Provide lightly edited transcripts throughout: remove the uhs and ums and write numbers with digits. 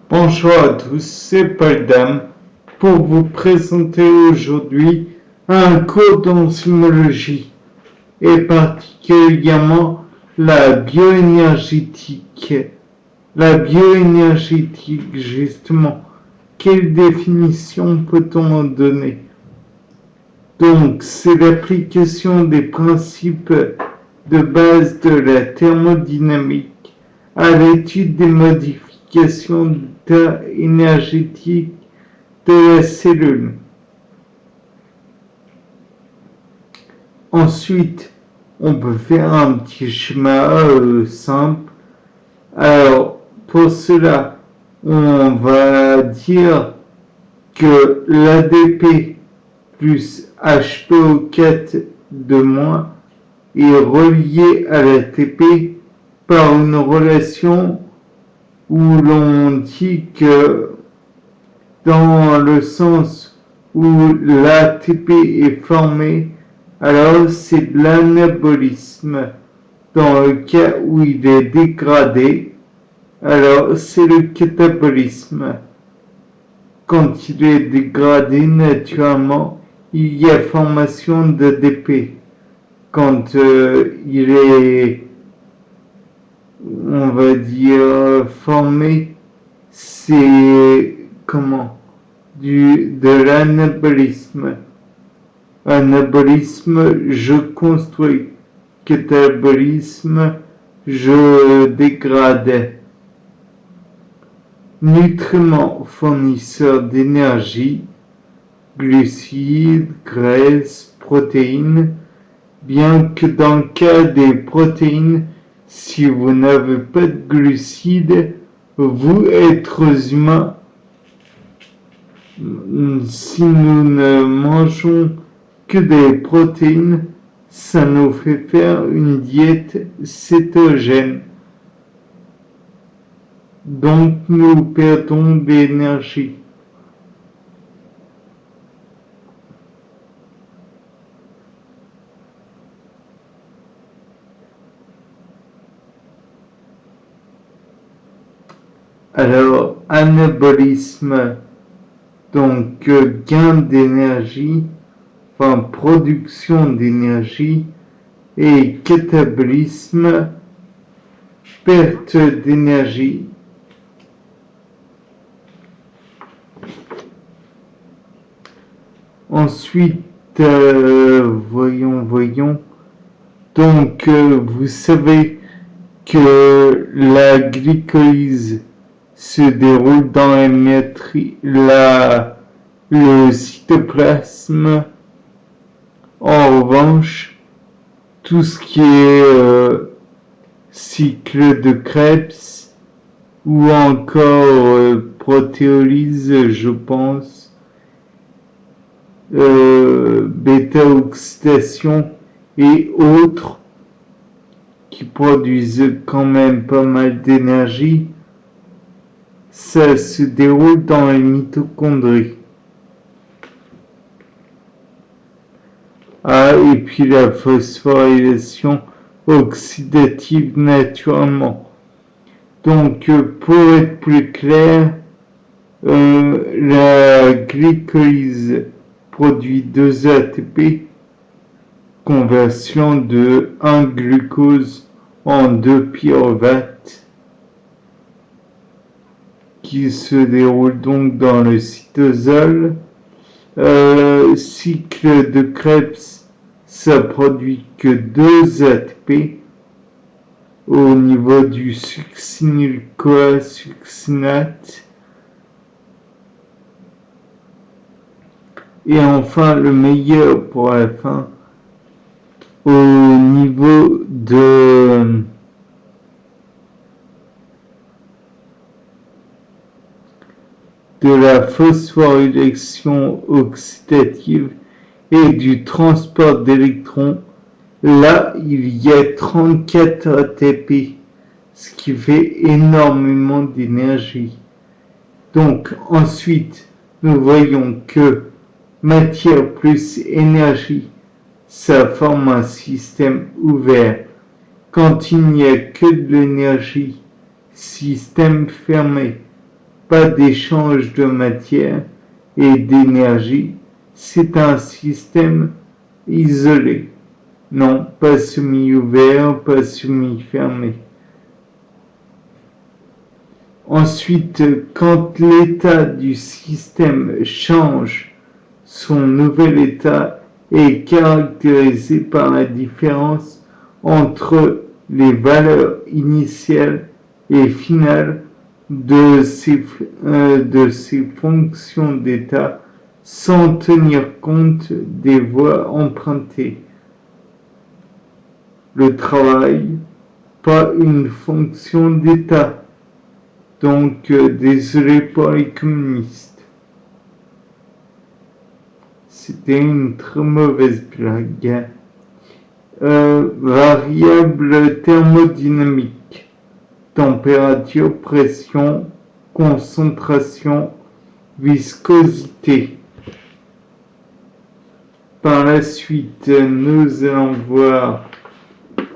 Bonjour à tous, c'est Paul Dam pour vous présenter aujourd'hui un cours d'enzymologie et particulièrement la bioénergétique. La bioénergétique, justement, quelle définition peut-on en donner? Donc, c'est l'application des principes de base de la thermodynamique à l'étude des modifications d'état énergétique de la cellule. Ensuite, on peut faire un petit schéma simple. Alors, pour cela, on va dire que l'ADP plus HPO4 de moins est relié à l'ATP par une relation où l'on dit que dans le sens où l'ATP est formé, alors c'est de l'anabolisme. Dans le cas où il est dégradé, alors c'est le catabolisme. Quand il est dégradé, naturellement, il y a formation d'ADP. Quand il est, on va dire, formé, c'est de l'anabolisme. Anabolisme, je construis. Catabolisme, je dégrade. Nutriments fournisseurs d'énergie, glucides, graisses, protéines, bien que dans le cas des protéines, si vous n'avez pas de glucides, vous, êtres humains, si nous ne mangeons que des protéines, ça nous fait faire une diète cétogène. Donc nous perdons de l'énergie. Alors, anabolisme, donc gain d'énergie, enfin production d'énergie, et catabolisme, perte d'énergie. Ensuite, voyons. Donc, vous savez que la glycolyse se déroule dans la mitochondrie, le cytoplasme. En revanche, tout ce qui est cycle de Krebs ou encore protéolyse, je pense, bêta-oxydation et autres qui produisent quand même pas mal d'énergie, ça se déroule dans les mitochondries. Ah, et puis la phosphorylation oxydative naturellement. Donc, pour être plus clair, la glycolyse produit 2 ATP, conversion de 1 glucose en 2 pyruvates, qui se déroule donc dans le cytosol. Cycle de Krebs, ça produit que 2 ATP au niveau du succinyl-CoA succinate. Et enfin, le meilleur pour la fin, au niveau de la phosphorylation oxydative et du transport d'électrons, là, il y a 34 ATP, ce qui fait énormément d'énergie. Donc, ensuite, nous voyons que matière plus énergie, ça forme un système ouvert. Quand il n'y a que de l'énergie, système fermé. pas d'échange de matière et d'énergie. C'est un système isolé. Non, pas semi-ouvert, pas semi-fermé. Ensuite, quand l'état du système change, son nouvel état est caractérisé par la différence entre les valeurs initiales et finales de ces fonctions d'état sans tenir compte des voies empruntées. Le travail, pas une fonction d'état. Donc, désolé pour les communistes. C'était une très mauvaise blague. Variable thermodynamique. Température, pression, concentration, viscosité. Par la suite, nous allons voir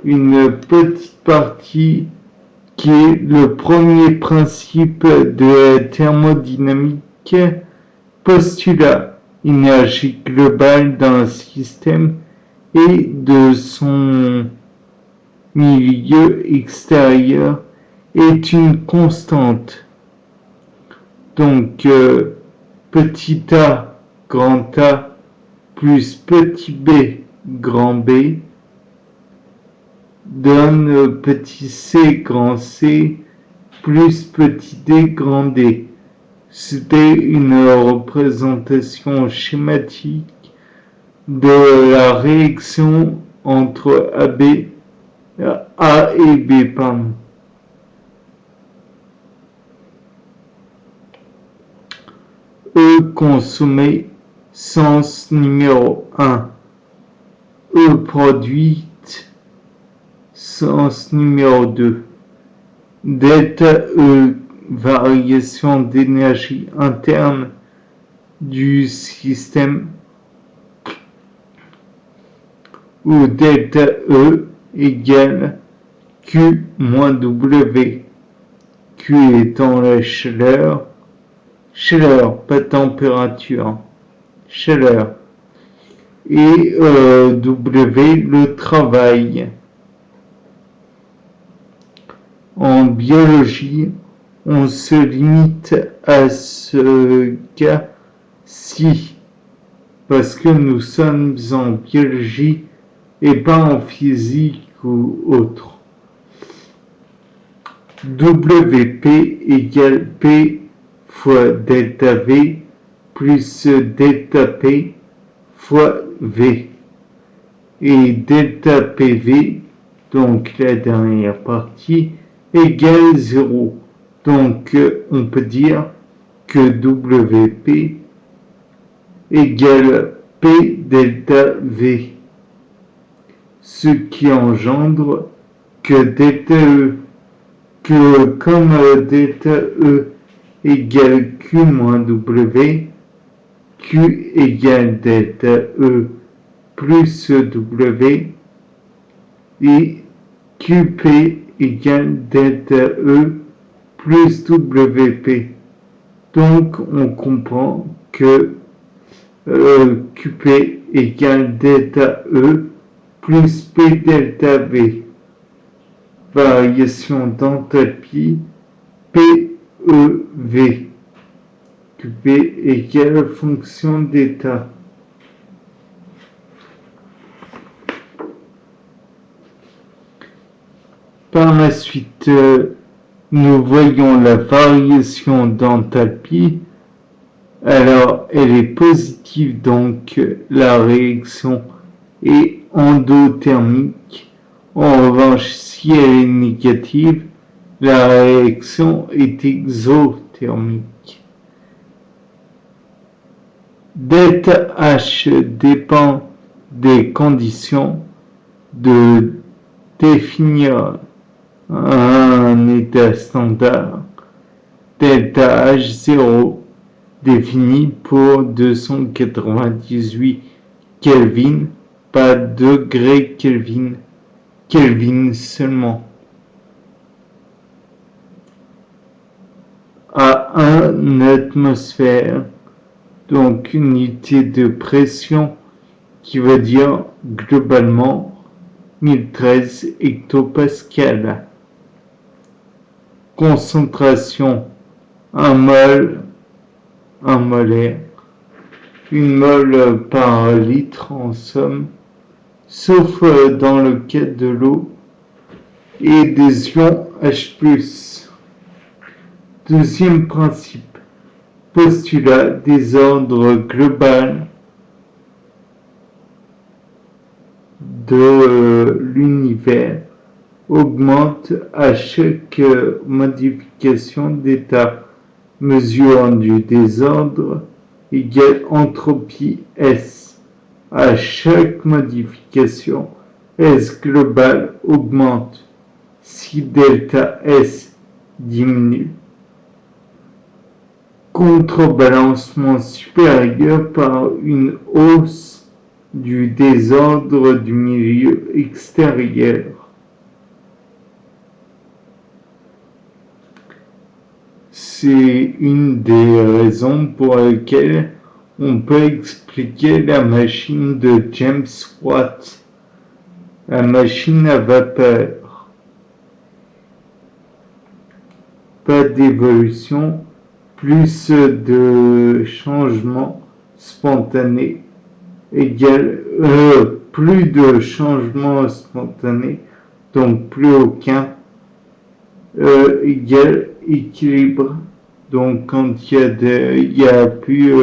une petite partie qui est le premier principe de la thermodynamique, postulat, énergie globale d'un système et de son milieu extérieur est une constante. Donc, petit a, grand A, plus petit b, grand B, donne petit c, grand C, plus petit d, grand D. C'était une représentation schématique de la réaction entre A et B. E consommé, sens numéro 1. E produite, sens numéro 2. Delta E, variation d'énergie interne du système, où delta E égale Q moins W. Q étant la chaleur, pas température, chaleur, et W le travail. En biologie, on se limite à ce cas-ci, parce que nous sommes en biologie et pas en physique ou autre. WP égale P fois delta V plus delta P fois V. Et delta PV, donc la dernière partie, égale 0. Donc on peut dire que WP égale P delta V, ce qui engendre que delta E, que comme delta E égale Q moins W, Q égale delta E plus W, et QP égale delta E plus WP. Donc on comprend que QP égale delta E plus P delta V. Variation d'enthalpie PEV. QP égale fonction d'état. Par la suite, nous voyons la variation d'enthalpie. Alors, elle est positive, donc la réaction est endothermique. En revanche, si elle est négative, la réaction est exothermique. Delta H dépend des conditions de définir un état standard. Delta H0 défini pour 298 Kelvin, pas degrés Kelvin, Kelvin seulement. A1 1 atmosphère, donc unité de pression qui veut dire globalement 1013 hectopascales. Concentration 1 mol, 1 molaire, 1 mol par litre en somme, sauf dans le cas de l'eau et des ions H+. Deuxième principe, postulat des ordres global de l'univers augmente à chaque modification d'état mesurant du désordre égale entropie S. À chaque modification, S global augmente si delta S diminue. Contrebalancement supérieur par une hausse du désordre du milieu extérieur. C'est une des raisons pour lesquelles on peut expliquer la machine de James Watt, la machine à vapeur. Pas d'évolution, plus de changements spontanés égale plus de changements spontanés, donc plus aucun, égale équilibre. Donc quand il y a plus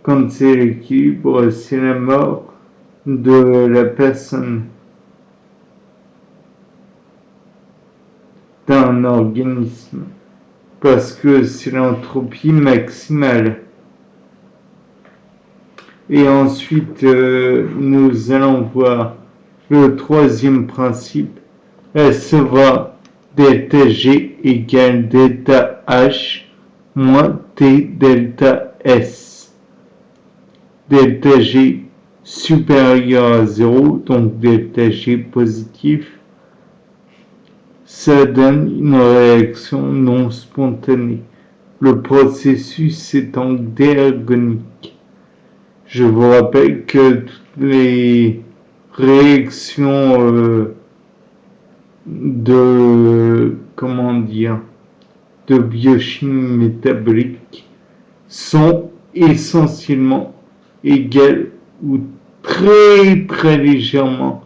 quand c'est l'équilibre, c'est la mort de la personne, d'un organisme, parce que c'est l'entropie maximale. Et ensuite, nous allons voir le troisième principe. S va delta G égale delta H moins T delta S. Delta G supérieur à 0, donc delta G positif, ça donne une réaction non spontanée. Le processus étant déergonique. Je vous rappelle que toutes les réactions de biochimie métabolique sont essentiellement égales ou très très légèrement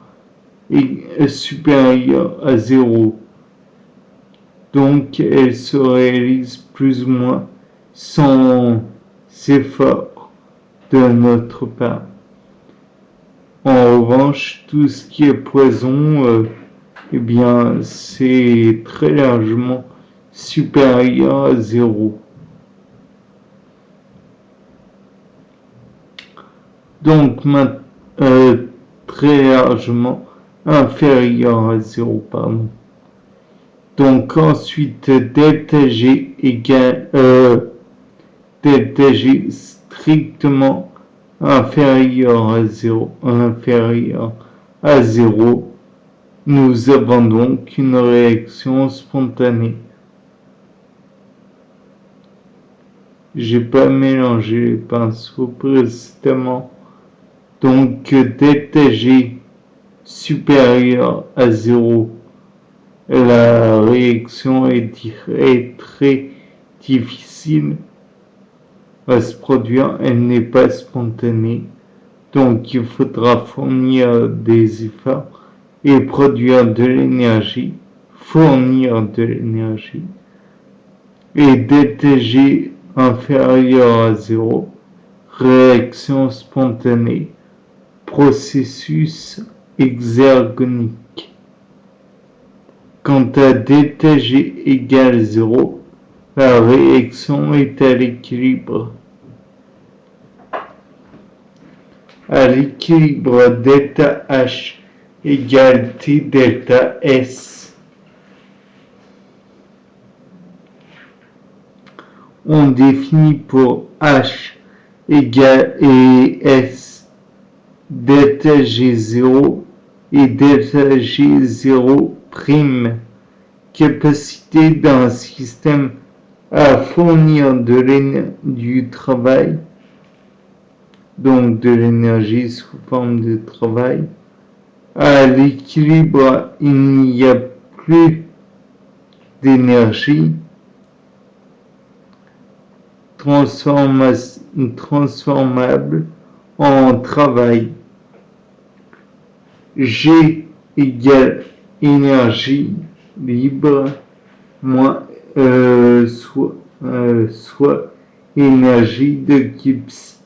supérieures à 0. Donc elles se réalisent plus ou moins sans effort de notre part. En revanche, tout ce qui est poison, eh bien, c'est très largement supérieur à 0. Donc, très largement inférieur à 0, pardon. Donc, ensuite, delta G égale delta G strictement inférieur à 0, nous avons donc une réaction spontanée. J'ai pas mélangé les pinceaux précédemment. Donc delta G supérieur à 0, la réaction est très difficile à se produire, elle n'est pas spontanée, donc il faudra fournir des efforts et produire de l'énergie, fournir de l'énergie. Et delta G inférieur à 0, réaction spontanée, processus exergonique. Quant à delta G égale 0, la réaction est à l'équilibre. À l'équilibre, delta H égale T delta S. On définit pour H égale et S delta G0 et delta G0 prime, capacité d'un système à fournir du travail, donc de l'énergie sous forme de travail. À l'équilibre, il n'y a plus d'énergie transformable en travail. G égale énergie libre moins soit énergie de Gibbs.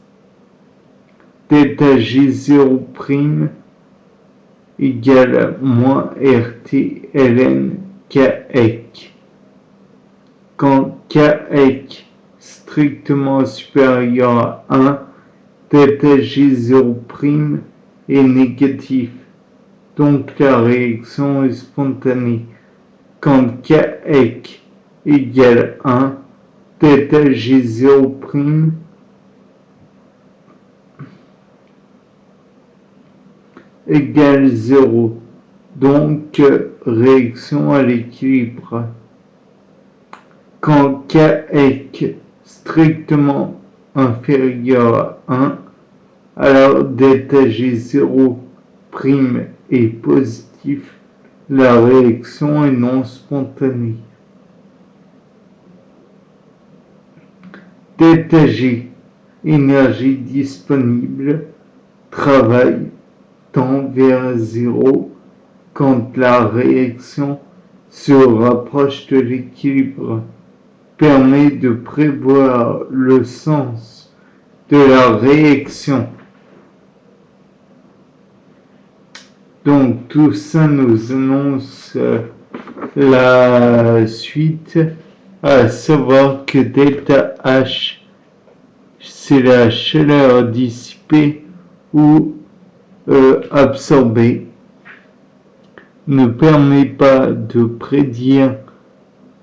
Delta G0' égale moins RT ln Kec. Quand Kec strictement supérieur à 1, delta G0' est négatif. Donc la réaction est spontanée. Quand Kec égale 1, delta G0' égale 0. Donc réaction à l'équilibre. Quand Kec strictement inférieur à 1, alors delta G0' est positif, la réaction est non spontanée. Delta G, énergie disponible, travail tend vers 0 quand la réaction se rapproche de l'équilibre, permet de prévoir le sens de la réaction. Donc tout ça nous annonce la suite, à savoir que delta H, c'est la chaleur dissipée ou absorbée, ne permet pas de prédire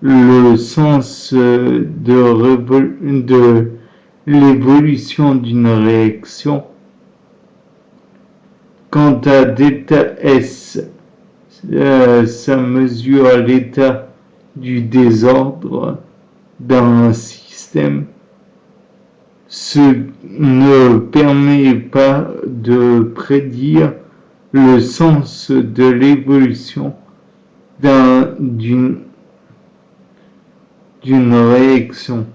le sens de l'évolution d'une réaction. Quant à delta S, ça mesure l'état du désordre d'un système. Ce ne permet pas de prédire le sens de l'évolution d'une réaction.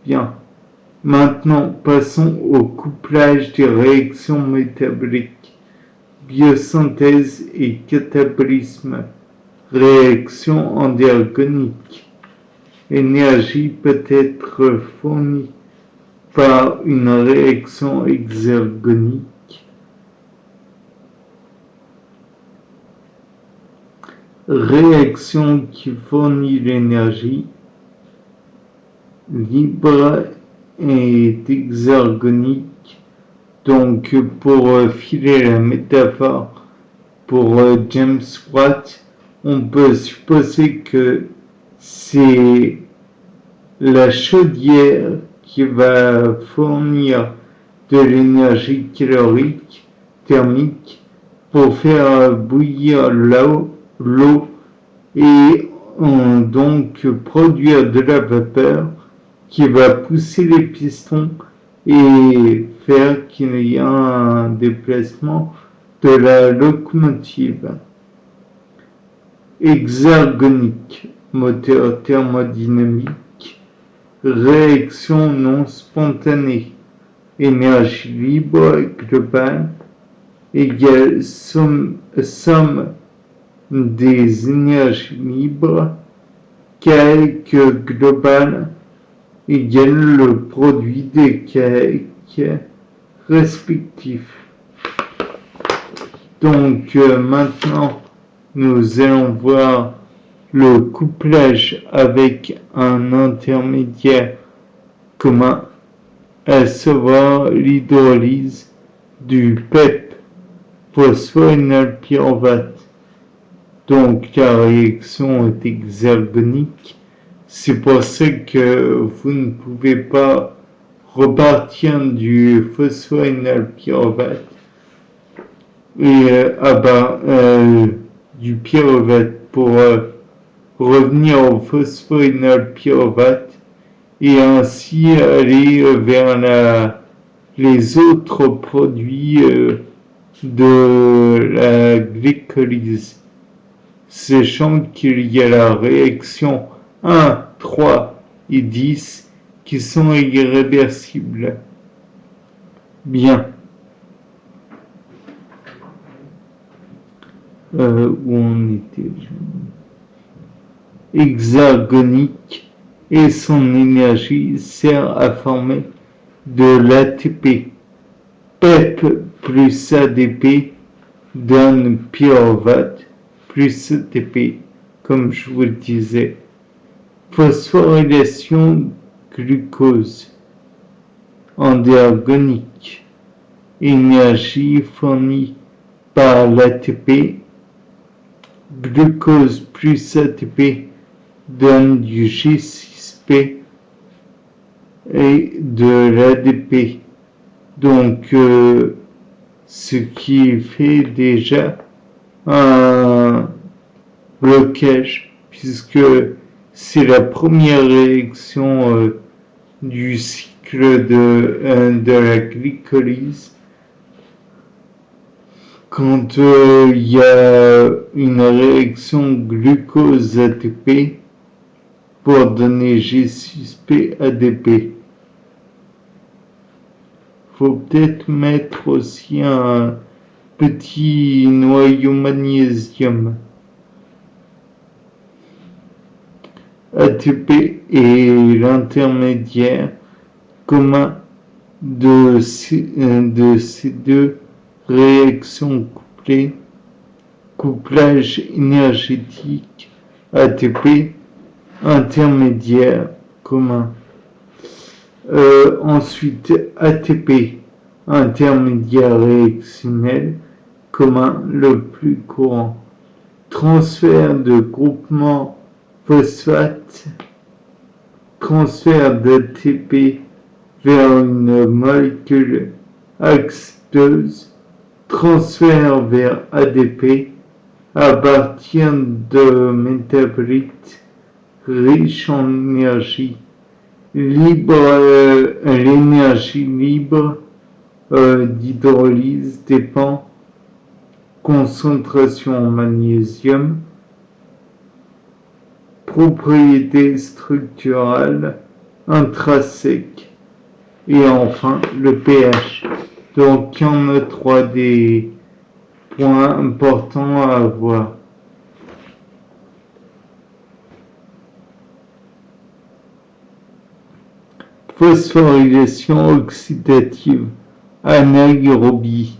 Bien. Maintenant, passons au couplage des réactions métaboliques, biosynthèse et catabolisme, réaction endergonique. L'énergie peut être fournie par une réaction exergonique. Réaction qui fournit l'énergie libre est exergonique. Donc pour filer la métaphore pour James Watt, on peut supposer que c'est la chaudière qui va fournir de l'énergie calorique thermique pour faire bouillir l'eau et donc produire de la vapeur qui va pousser les pistons et faire qu'il y ait un déplacement de la locomotive. Exergonique, moteur thermodynamique, réaction non spontanée, énergie libre globale égale somme des énergies libres, calque global égale le produit des calques respectifs. Donc maintenant, nous allons voir le couplage avec un intermédiaire commun, à savoir l'hydrolyse du PEP, phosphoénolpyruvate. Donc la réaction est exergonique. C'est pour ça que vous ne pouvez pas repartir du phosphoénolpyruvate et du pyruvate pour revenir au phosphorénol pyruvate et ainsi aller vers les autres produits de la glycolyse, sachant qu'il y a la réaction 1, 3 et 10 qui sont irréversibles. Bien. Où on était hexagonique et son énergie sert à former de l'ATP. PEP plus ADP donne pyruvate plus ATP, comme je vous le disais. Phosphorylation glucose endergonique, énergie fournie par l'ATP. Glucose plus ATP donne du G6P et de l'ADP. Donc, ce qui fait déjà un blocage, puisque c'est la première réaction du cycle de la glycolyse. Quand il y a une réaction glucose-ATP pour donner G6P ADP. Faut peut-être mettre aussi un petit noyau magnésium. ATP est l'intermédiaire commun de ces deux réactions couplées, couplage énergétique ATP, intermédiaire commun. Ensuite, ATP, intermédiaire réactionnel commun le plus courant. Transfert de groupement phosphate, transfert d'ATP vers une molécule accepteuse, transfert vers ADP à partir de métabolites riches en énergie. L'énergie libre d'hydrolyse dépend concentration en magnésium, propriétés structurales intrinsèques et enfin le pH. Donc il y en a 3 des points importants à avoir. Phosphorylation oxydative, anaérobie.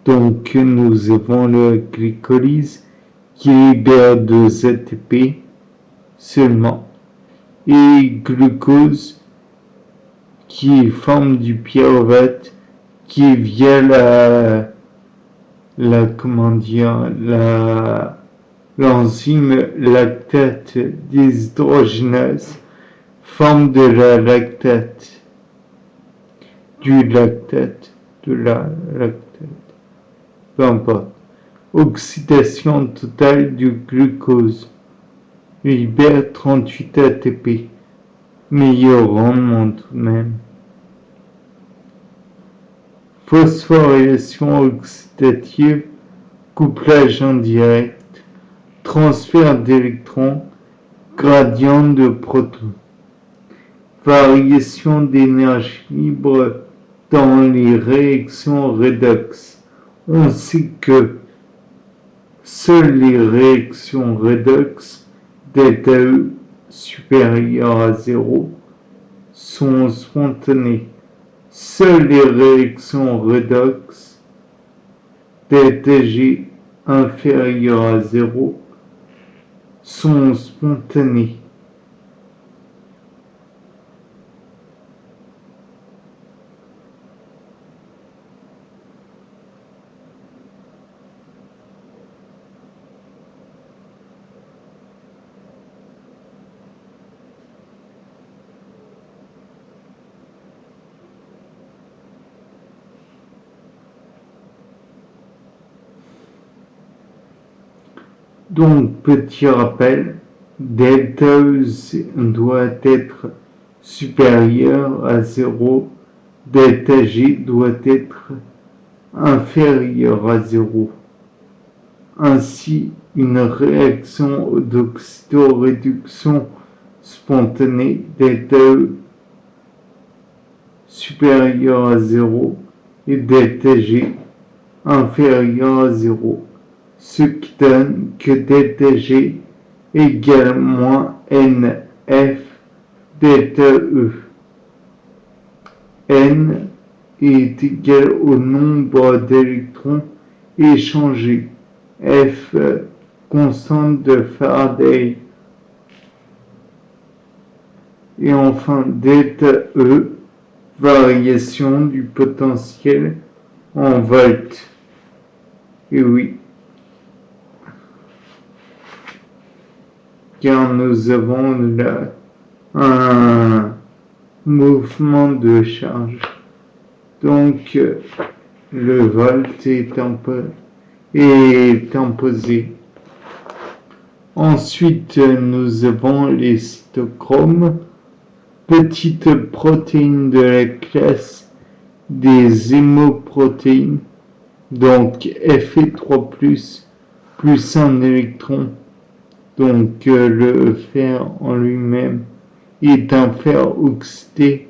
Donc nous avons la glycolyse qui libère 2 ATP seulement et glucose qui forme du pyruvate qui via l'enzyme lactate déshydrogénase forme de la lactate, de la lactate, peu importe. Oxydation totale du glucose libère 38 ATP, meilleur rendement tout de même. Phosphorylation oxydative, couplage indirect, transfert d'électrons, gradient de protons. Variation d'énergie libre dans les réactions redox. On sait que seules les réactions redox ΔE supérieure à 0 sont spontanées. Seules les réactions redox ΔG inférieure à 0 sont spontanées. Donc, petit rappel, delta E doit être supérieur à 0, delta G doit être inférieur à 0. Ainsi, une réaction d'oxydoréduction spontanée delta E supérieur à 0 et delta G inférieur à 0, ce qui donne que delta G égale moins NF delta E. N est égal au nombre d'électrons échangés, F constante de Faraday. Et enfin delta E, variation du potentiel en volts. Et oui, car nous avons là un mouvement de charge. Donc le volt est imposé. Ensuite, nous avons les cytochromes, petites protéines de la classe des hémoprotéines, donc Fe3+, plus un électron. Donc le fer en lui-même est un fer oxydé,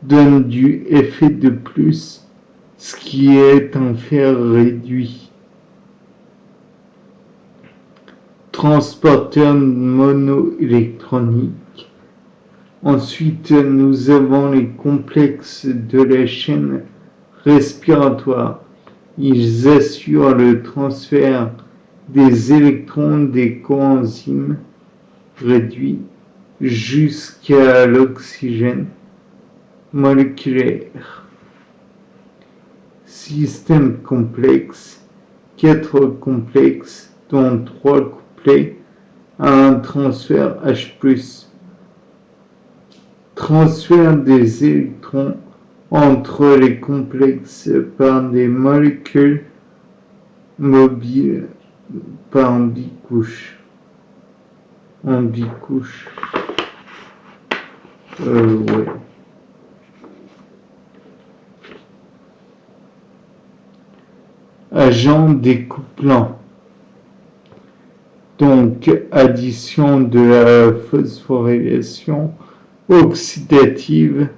donne du Fe2+, ce qui est un fer réduit. Transporteur monoélectronique. Ensuite, nous avons les complexes de la chaîne respiratoire. Ils assurent le transfert des électrons des coenzymes réduits jusqu'à l'oxygène moléculaire. Système complexe, 4 complexes dont 3 couplés à un transfert H+. Transfert des électrons entre les complexes par des molécules mobiles par bicouche. En bicouche. Ouais. Agent découplant. Donc, addition de la phosphorylation oxydative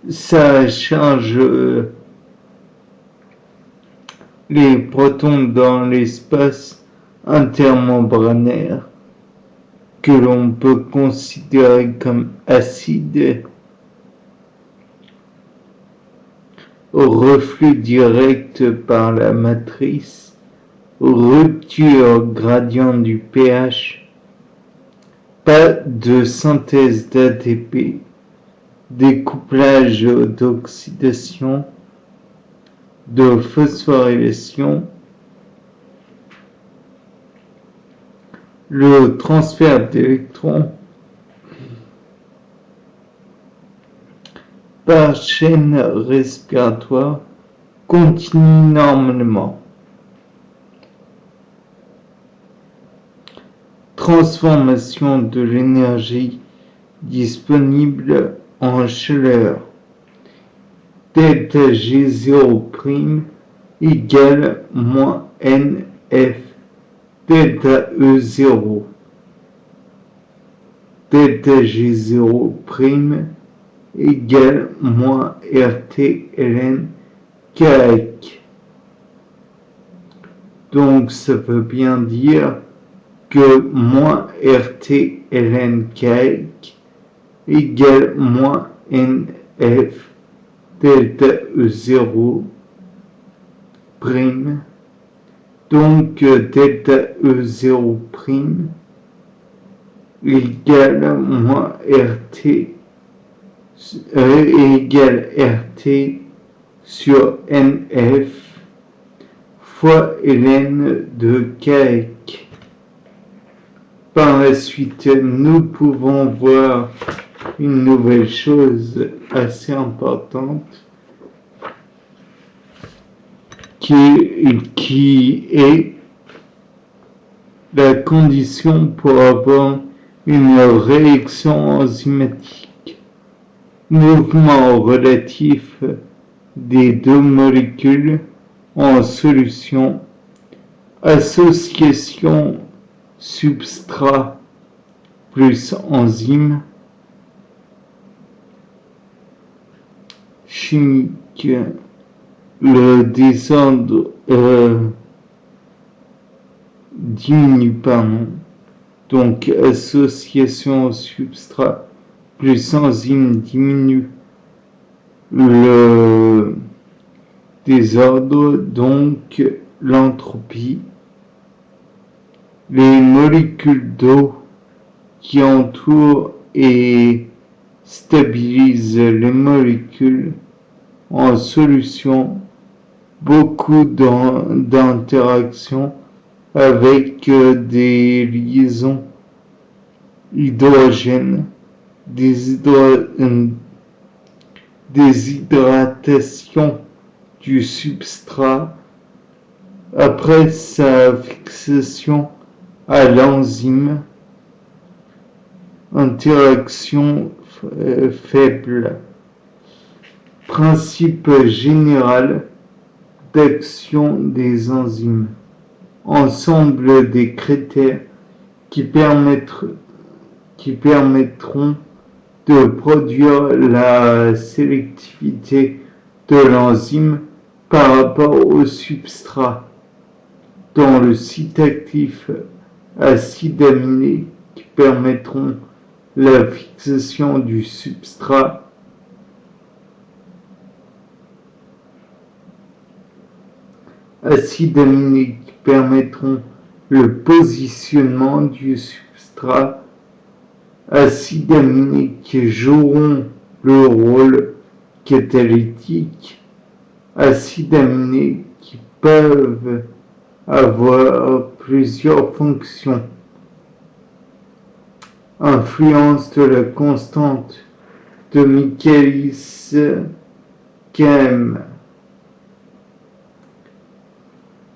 ça charge les protons dans l'espace intermembranaire que l'on peut considérer comme acide au reflux direct par la matrice, rupture gradient du pH, pas de synthèse d'ATP, découplage d'oxydation, de phosphorylation, le transfert d'électrons par chaîne respiratoire continue normalement. Transformation de l'énergie disponible en chaleur. Delta G0' égale moins NF delta E0. Delta G0' égale moins RT ln KH. Donc ça veut bien dire que moins RT ln KH égale moins NF delta E0'. Donc delta E0' égale moins RT égale RT sur NF fois ln de KH. Par la suite, nous pouvons voir une nouvelle chose assez importante qui est la condition pour avoir une réaction enzymatique. Mouvement relatif des deux molécules en solution, association substrat plus enzyme chimique, le désordre diminue, donc association substrat plus enzyme diminue le désordre, donc l'entropie. Les molécules d'eau qui entourent et stabilisent les molécules en solution, beaucoup d'interactions avec des liaisons hydrogène, déshydratation du substrat après sa fixation à l'enzyme, interaction faible. Principe général d'action des enzymes. Ensemble des critères qui permettront de produire la sélectivité de l'enzyme par rapport au substrat, dont le site actif acide aminé qui permettront la fixation du substrat, acides aminés qui permettront le positionnement du substrat, acides aminés qui joueront le rôle catalytique, acides aminés qui peuvent avoir plusieurs fonctions. Influence de la constante de Michaelis-Khem.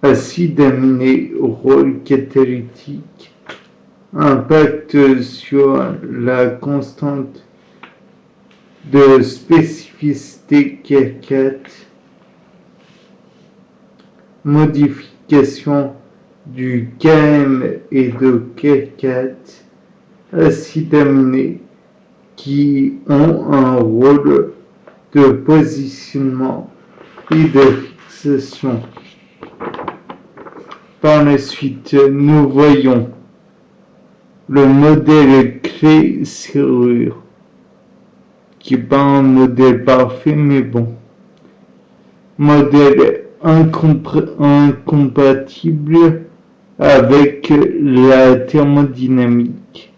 Acides aminés au rôle catalytique. Impact sur la constante de spécificité K4. Modification du Km et de K4. Acides aminés qui ont un rôle de positionnement et de fixation. Par la suite, nous voyons le modèle clé-serrure, qui n'est pas un modèle parfait, mais bon. Modèle incompatible avec la thermodynamique.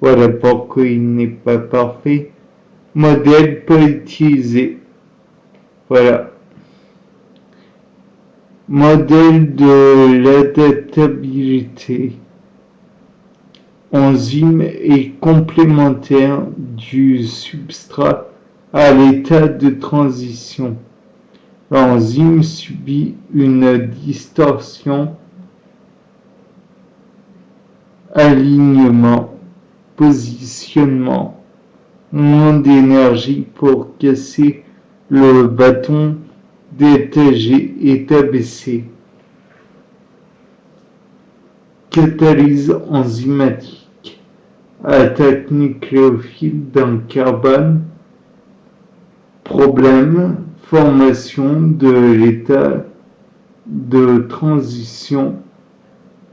Voilà pourquoi il n'est pas parfait. Modèle politisé. Voilà. Modèle de l'adaptabilité. Enzyme est complémentaire du substrat à l'état de transition. L'enzyme subit une distorsion, alignement, positionnement, moins d'énergie pour casser le bâton d'état G est abaissé. Catalyse enzymatique. Attaque nucléophile d'un carbone. Problème. Formation de l'état de transition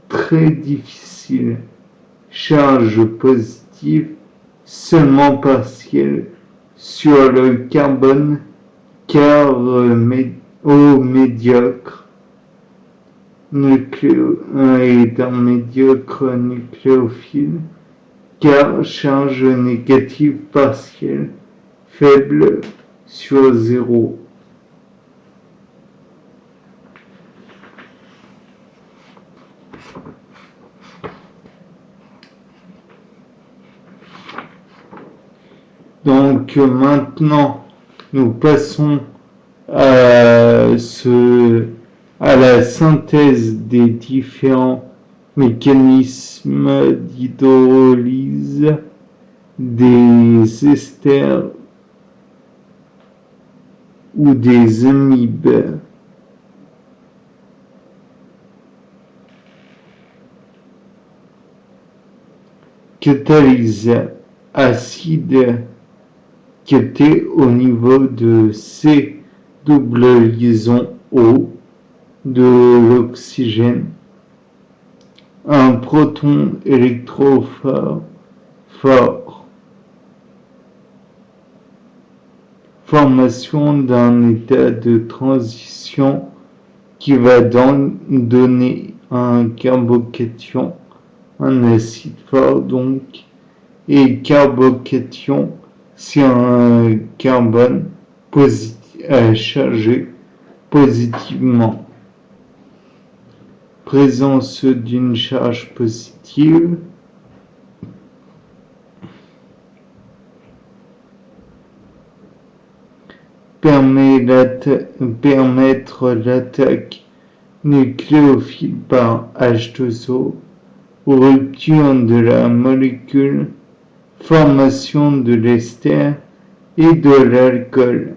très difficile. Charge positive seulement partielle sur le carbone car au médiocre est un médiocre nucléophile car charge négative partielle faible sur 0. Donc maintenant, nous passons à la synthèse des différents mécanismes d'hydrolyse des esters ou des amibes. Catalyse acide caté au niveau de C double liaison O de l'oxygène, un proton électrophore fort, formation d'un état de transition qui va donner un carbocation, un acide fort donc, et carbocation c'est un carbone chargé positivement. Présence d'une charge positive. Permettre l'attaque nucléophile par H2O, rupture de la molécule, formation de l'ester et de l'alcool.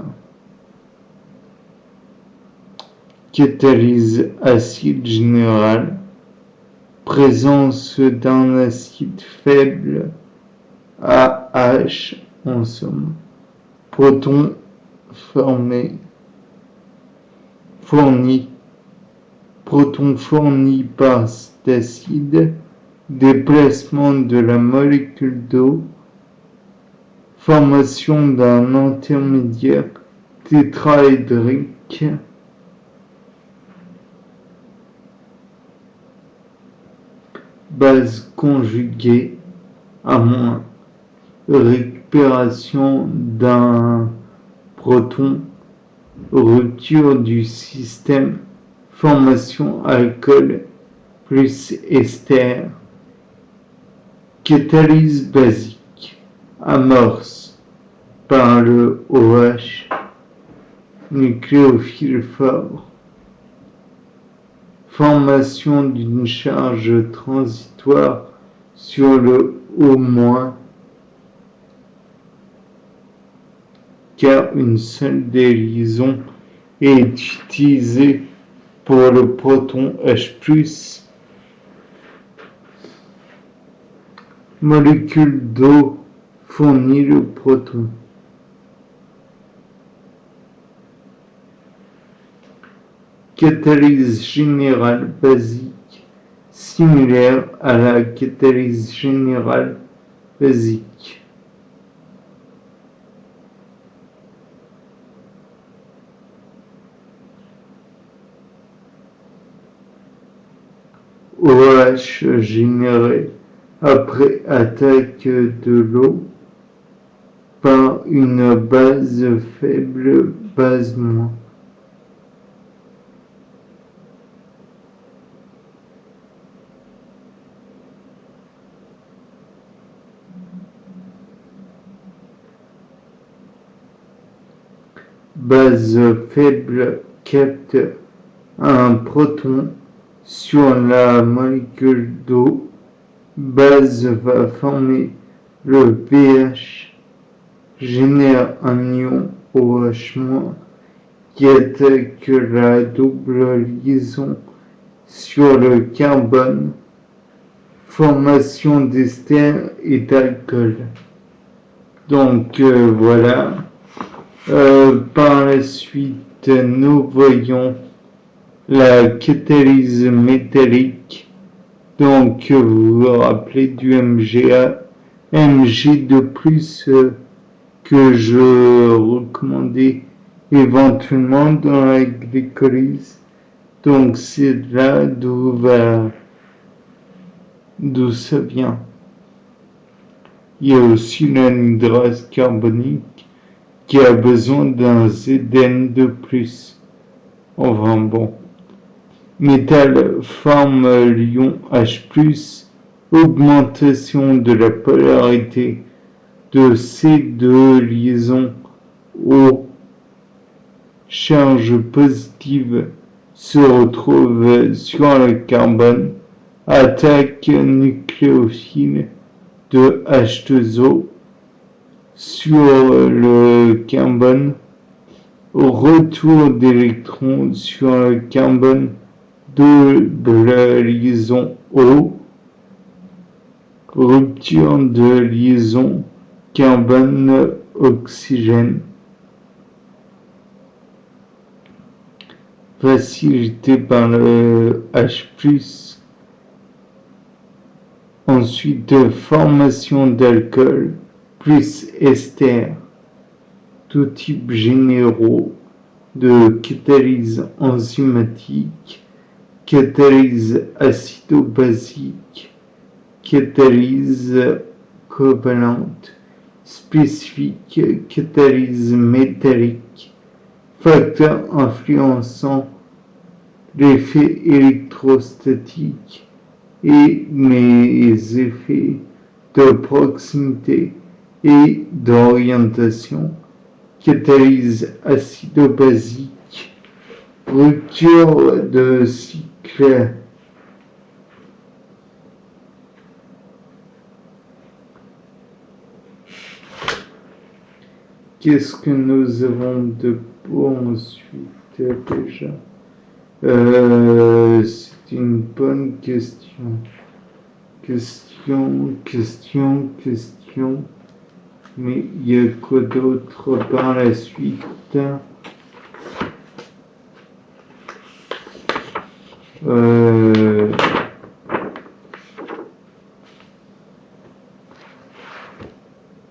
Catalyse acide général, présence d'un acide faible AH en somme, proton fourni par cet acide, déplacement de la molécule d'eau, formation d'un intermédiaire tétraédrique, base conjuguée à moins, récupération d'un proton, rupture du système, formation alcool plus ester, catalyse basique, amorce par le OH, nucléophile fort, formation d'une charge transitoire sur le O-, car une seule des liaisons est utilisée pour le proton H+, molécule d'eau fournit le proton. Catalyse générale basique, similaire à la catalyse générale basique. OH généré après attaque de l'eau par une base faible, base moins. Base faible capte un proton sur la molécule d'eau. Base va former le pH, génère un ion OH- qui attaque la double liaison sur le carbone, formation d'ester et d'alcool. Donc voilà. Par la suite, nous voyons la catalyse métallique. Donc vous vous rappelez du MgA, Mg de plus que je recommandais éventuellement dans la glycolyse. Donc c'est là d'où ça vient. Il y a aussi l'anhydrase carbonique qui a besoin d'un Zn de plus. Enfin bon. Métal forme l'ion H+, augmentation de la polarité de ces deux liaisons aux charges positives se retrouvent sur le carbone, attaque nucléophile de H2O sur le carbone, retour d'électrons sur le carbone, double liaison O, rupture de liaison carbone-oxygène, facilité par le H+. Ensuite, formation d'alcool plus ester, tout type généraux de catalyse enzymatique, catalyse acido-basique, catalyse covalente, spécifique, catalyse métallique, facteurs influençant l'effet électrostatique et les effets de proximité et d'orientation, catalyse acido-basique, rupture de cycle Qu'est-ce que nous avons de beau ensuite déjà? C'est une bonne question. Question. Mais il y a quoi d'autre par la suite?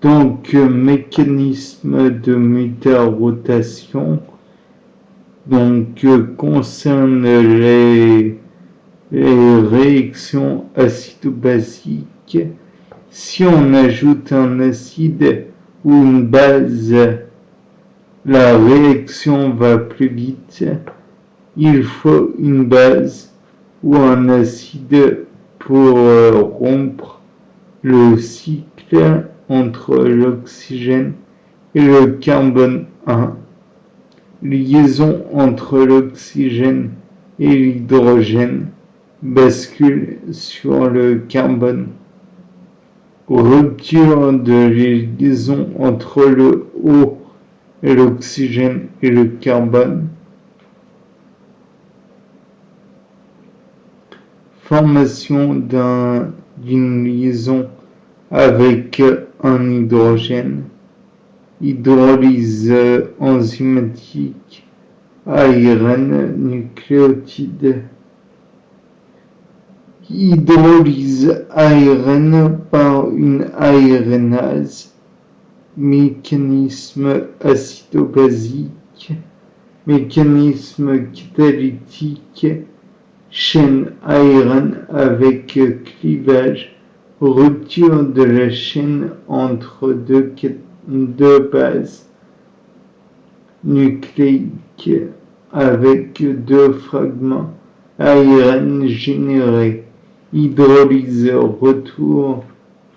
Donc, mécanisme de mutarotation, donc concerne les réactions acido-basiques. Si on ajoute un acide ou une base, la réaction va plus vite. Il faut une base ou un acide pour rompre le cycle entre l'oxygène et le carbone 1. Liaison entre l'oxygène et l'hydrogène bascule sur le carbone. Rupture de liaison entre le O et l'oxygène et le carbone. Formation d'une liaison avec un hydrogène. Hydrolyse enzymatique, ARN nucléotide. Hydrolyse ARN par une arénase, mécanisme acido-basique, mécanisme catalytique, chaîne ARN avec clivage, rupture de la chaîne entre deux bases nucléiques avec deux fragments ARN générés. Hydrolyse, retour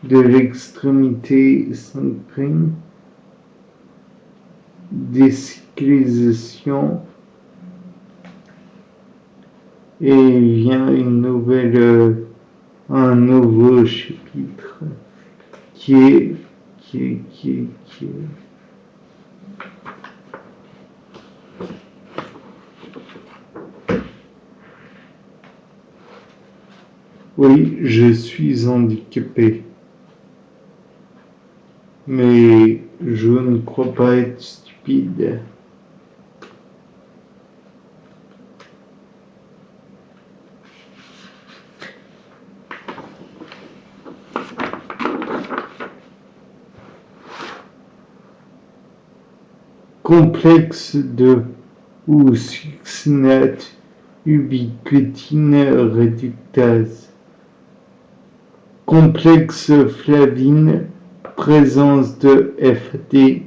de l'extrémité 5', décyclisation, et vient un nouveau chapitre qui est Oui, je suis handicapé, mais je ne crois pas être stupide. Complexe de ou succinate ubiquitine réductase. Complexe flavine, présence de Fd,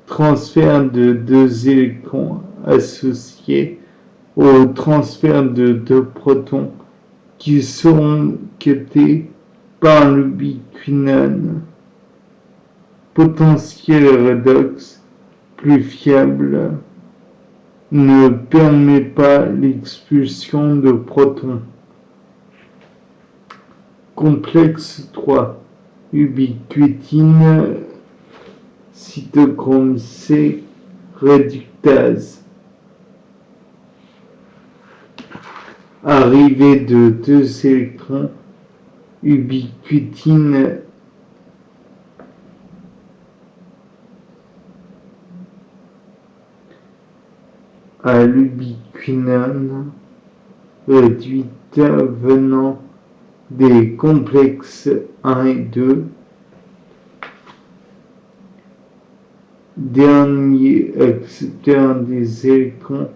transfert de 2 électrons associés au transfert de 2 protons qui seront captés par l'ubiquinone. potentiel redox plus fiable ne permet pas l'expulsion de protons. Complexe 3. Ubiquitine, cytochrome C, réductase. Arrivée de 2 électrons, ubiquitine à l'ubiquinone réduite venant des complexes 1 et 2. Dernier accepteur des électrons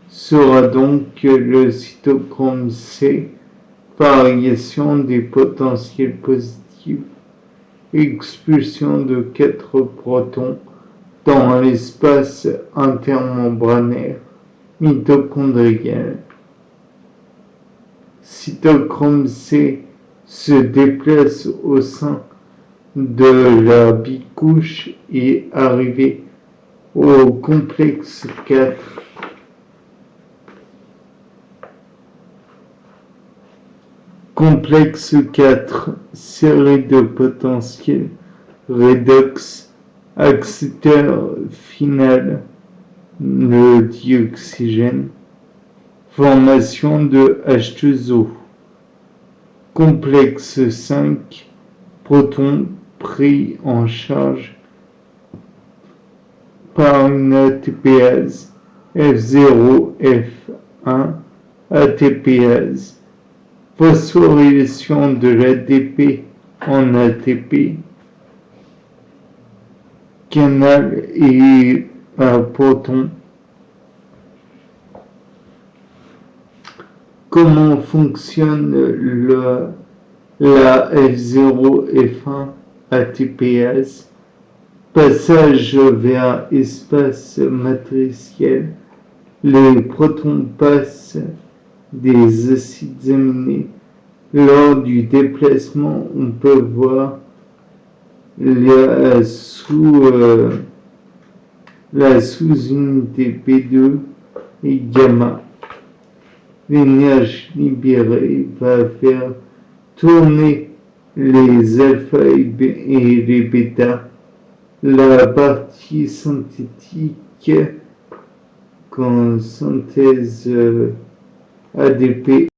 sera donc le cytochrome C, variation des potentiels positifs, expulsion de 4 protons dans l'espace intermembranaire mitochondrial. Cytochrome C se déplace au sein de la bicouche et arrivé au complexe 4. Complexe 4, série de potentiels redox, accepteur final, le dioxygène, formation de H2O. Complexe 5, protons pris en charge par une ATPase F0, F1, ATPase, phosphorylation de l'ADP en ATP, canal et un proton. Comment fonctionne la F0, F1 ATPase? Passage vers espace matriciel. Les protons passent des acides aminés. Lors du déplacement, on peut voir la sous-unité P2 et gamma. L'énergie libérée va faire tourner les alpha et les bêta. La partie synthétique, quand synthèse ADP